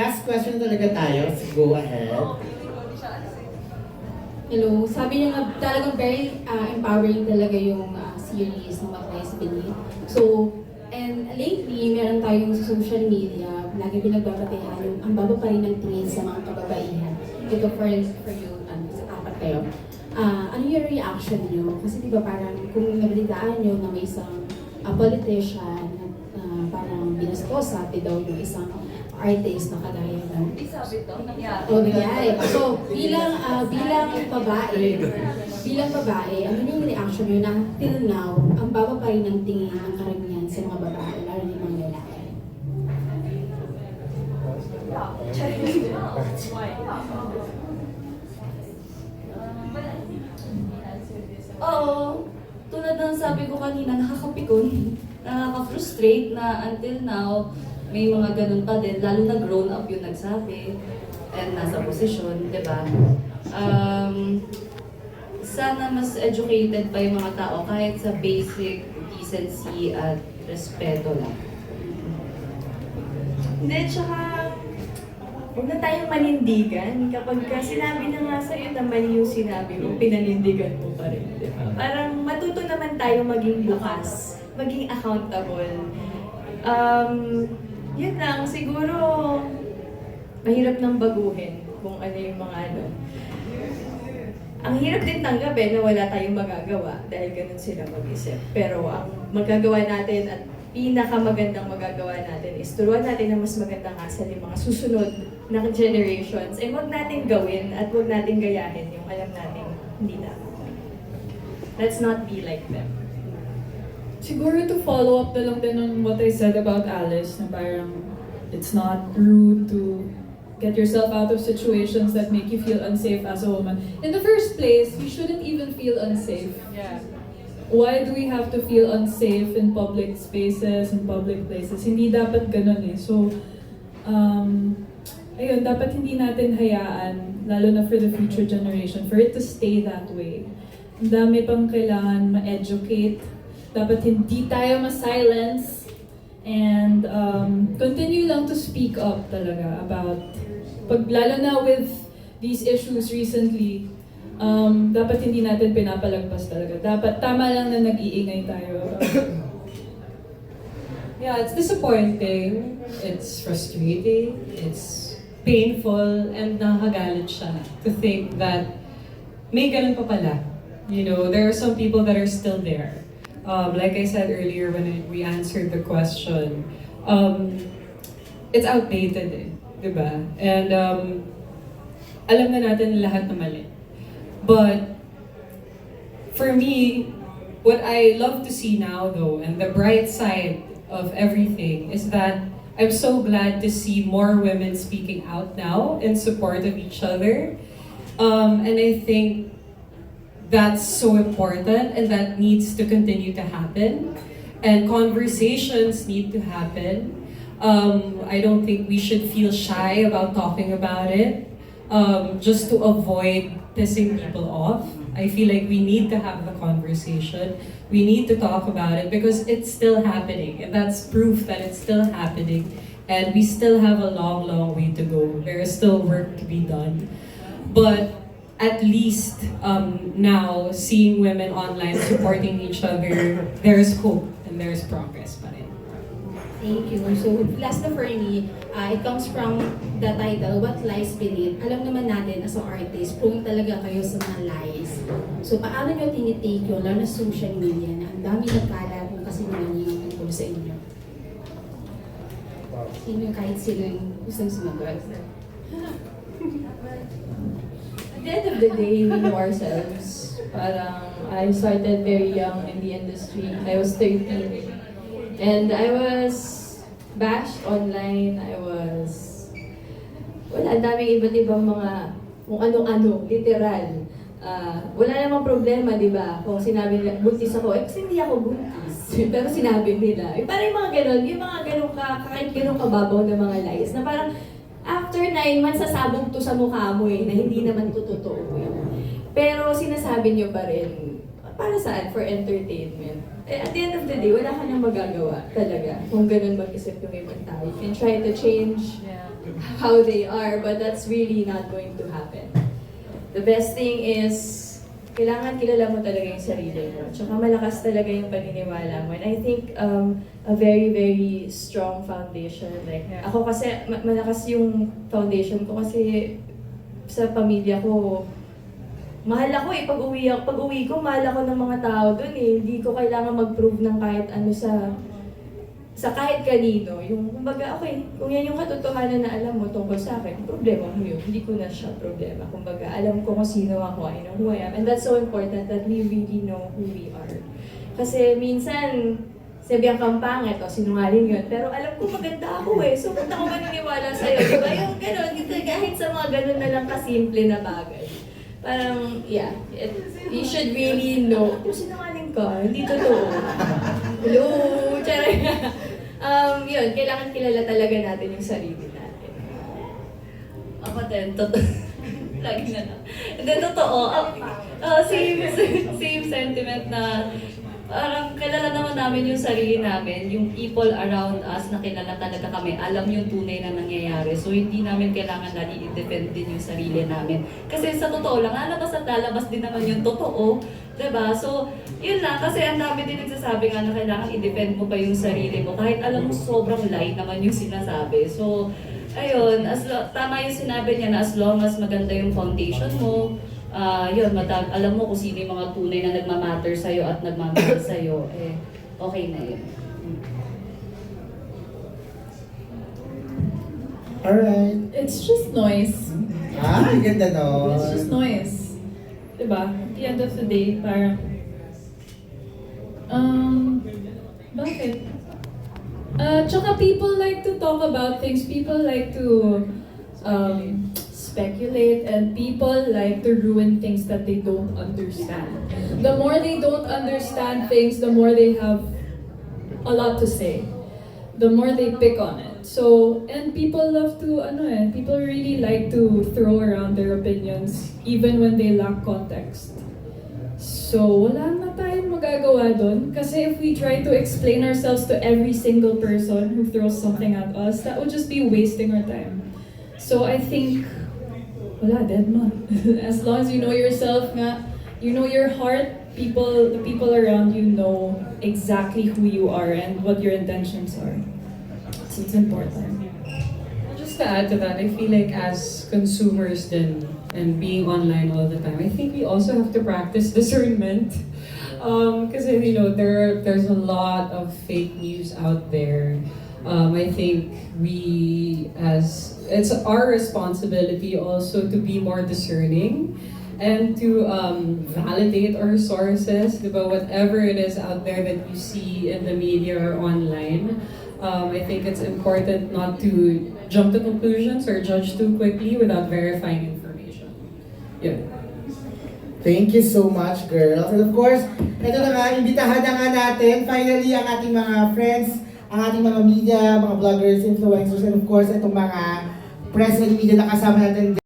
Last question talaga tayo. So go ahead. Hello, sabi niya nga talagang very empowering talaga yung series ng What Lies Beneath. So, and lately, meron tayong sa social media, lagi pinagbabatehan yung ang baba pa rin ng tingin sa mga kababaihan. Ito for you, sa apat kayo. Ano yung reaction niyo? Kasi di ba parang kung nabalitaan niyo na may isang politician na parang binastos sabi daw yung isang artist na kagaya ng Sabi to, nangyari. o nangyari. So, bilang babae, ano yung reaction nyo na till now, ang baba pa rin ng tingin ng karamihan sa mga babae, lalo na yung mga lalaki? Oo, tulad ng sabi ko kanina, nakakapikon, nakaka-frustrate na until now, may mga ganun pa din, lalo na grown up yung nagsabi and nasa posisyon, di ba? Sana mas educated pa yung mga tao kahit sa basic decency at respeto lang. Hindi, tsaka huwag na tayong manindigan. Kapag ka sinabi na nga sa'yo na mali yung sinabi mo, pinanindigan mo pa rin. Diba? Parang matuto naman tayo maging bukas, maging accountable. Yun lang, siguro mahirap nang baguhin kung ano yung mga ano. Ang hirap din tanggapin na wala tayong magagawa dahil ganun sila mag-isip. Pero ang magagawa natin at pinakamagandang magagawa natin is turuan natin na mas magandang asal yung mga susunod na generations. And wag natin gawin at wag natin gayahin yung alam natin hindi na. Let's not be like them. Siguro to follow up na lang din on what I said about Alice, na parang it's not rude to get yourself out of situations that make you feel unsafe as a woman. In the first place, we shouldn't even feel unsafe. Yeah. Why do we have to feel unsafe in public spaces, in public places? Hindi dapat ganun eh. So, ayun, dapat hindi natin hayaan, lalo na for the future generation, for it to stay that way. Ang dami pang kailangan ma-educate. Dapat hindi tayo ma-silence. And continue lang to speak up talaga about, lalo na with these issues recently, dapat hindi natin pinapalagpas talaga. Dapat tama lang na nag-iingay tayo. Yeah, it's disappointing, it's frustrating, it's painful, and nakakagalit siya to think that may ganun pa pala. You know, there are some people that are still there. Like I said earlier when we answered the question, it's outdated eh, di ba? And alam na natin lahat na mali. But for me, what I love to see now though, and the bright side of everything is that I'm so glad to see more women speaking out now in support of each other. And I think that's so important and that needs to continue to happen. And conversations need to happen. I don't think we should feel shy about talking about it, just to avoid pissing people off. I feel like we need to have the conversation. We need to talk about it because it's still happening, and that's proof that it's still happening. And we still have a long, long way to go. There is still work to be done. But at least now, seeing women online supporting each other, there's hope and there's progress pa rin. Thank you. So, last na for me, it comes from the title, What Lies Beneath. Alam naman natin, as an artist, prone talaga kayo sa mga lies. So, paano nyo tinitake yun, lalo na social media, na ang dami nagkalat ng kasinungalingan tungkol sa inyo? Sino kahit sino yung gustong sumagot? At the end of the day, we know ourselves. Parang, I started very young in the industry. I was 13. And I was bashed online. Wala, ang daming iba't ibang mga, kung ano-ano, literal. Wala namang problema, di ba? Kung sinabi nila, buntis ako, kasi hindi ako buntis. Pero sinabi nila. Parang yung mga ganon, kahit ganon kababaw na mga lies, na parang, after 9 months, sasabog to sa mukha mo na hindi naman to totoo yun. Pero sinasabi nyo pa rin, para saan? For entertainment. At the end of the day, wala ka nang magagawa talaga kung ganun mag-isip yung ibang tao. You can try to change how they are, but that's really not going to happen. The best thing is, kailangan kilala mo talaga yung sarili mo. Tsaka malakas talaga yung paniniwala mo. And I think a very, very strong foundation. Like, ako kasi, malakas yung foundation ko kasi sa pamilya ko, mahal ako eh. Pag uwi ko, mahal ako ng mga tao dun eh. Hindi ko kailangan mag-prove ng kahit ano sa kahit kanino. Yung, kumbaga, okay, kung yan yung katotohanan na alam mo tungkol sa akin, problema mo yun. Hindi ko na siya problema. Kumbaga, alam ko kung sino ako, I know who I am. And that's so important that we really know who we are. Kasi minsan, sabihan kang pangit, o sinungaling yun. Pero alam ko maganda ako eh. So, ba't ako maniniwala sa'yo? Diba? Yung gano'n, kahit sa mga gano'n na lang kasimple na bagay. Parang, yeah, you should really know. Kung sinungaling ka, hindi totoo. Hello, charay. Yun, kailangan kilala talaga natin yung sarili natin. Ako din, lagi na lang. Hindi, totoo. Same sentiment na parang kilala naman namin yung sarili namin, yung people around us na kilala talaga kami, alam yung tunay na nangyayari. So hindi namin kailangan lagi i-defend din yung sarili namin. Kasi sa totoo lang, lalabas at lalabas din naman yung totoo. Diba? So, yun lang. Kasi ang dami din nagsasabi nga na kailangan i-defend mo pa yung sarili mo. Kahit alam mo sobrang lie naman yung sinasabi. So, ayun. Tama yung sinabi niya na as long as maganda yung foundation mo, yun, alam mo kung sino yung mga tunay na nagmamatter sa'yo at nagmamahal sa'yo, eh, okay na yun. Alright. It's just noise. Ah, ganda no. It's just noise. Diba? At the end of the day, parang, bakit? Tsaka people like to talk about things, people like to speculate, and people like to ruin things that they don't understand. The more they don't understand things, the more they have a lot to say. The more they pick on it. So, and people love to, people really like to throw around their opinions even when they lack context. So, wala na tayong magagawa dun. Kasi if we try to explain ourselves to every single person who throws something at us, that would just be wasting our time. So, I think, wala, dead ma. As long as you know yourself nga, you know your heart, the people around you know exactly who you are and what your intentions are. So it's important. Just to add to that, I feel like as consumers then, and being online all the time, I think we also have to practice discernment. Because you know, there's a lot of fake news out there. I think it's our responsibility also to be more discerning and to validate our sources, diba? Whatever it is out there that you see in the media or online. I think it's important not to jump to conclusions or judge too quickly without verifying information. Yeah. Thank you so much, girls. And of course, ito na nga, imbitahan na nga natin finally ang ating mga friends, ang ating mga media, mga vloggers, influencers, and of course, itong mga press and media na kasama natin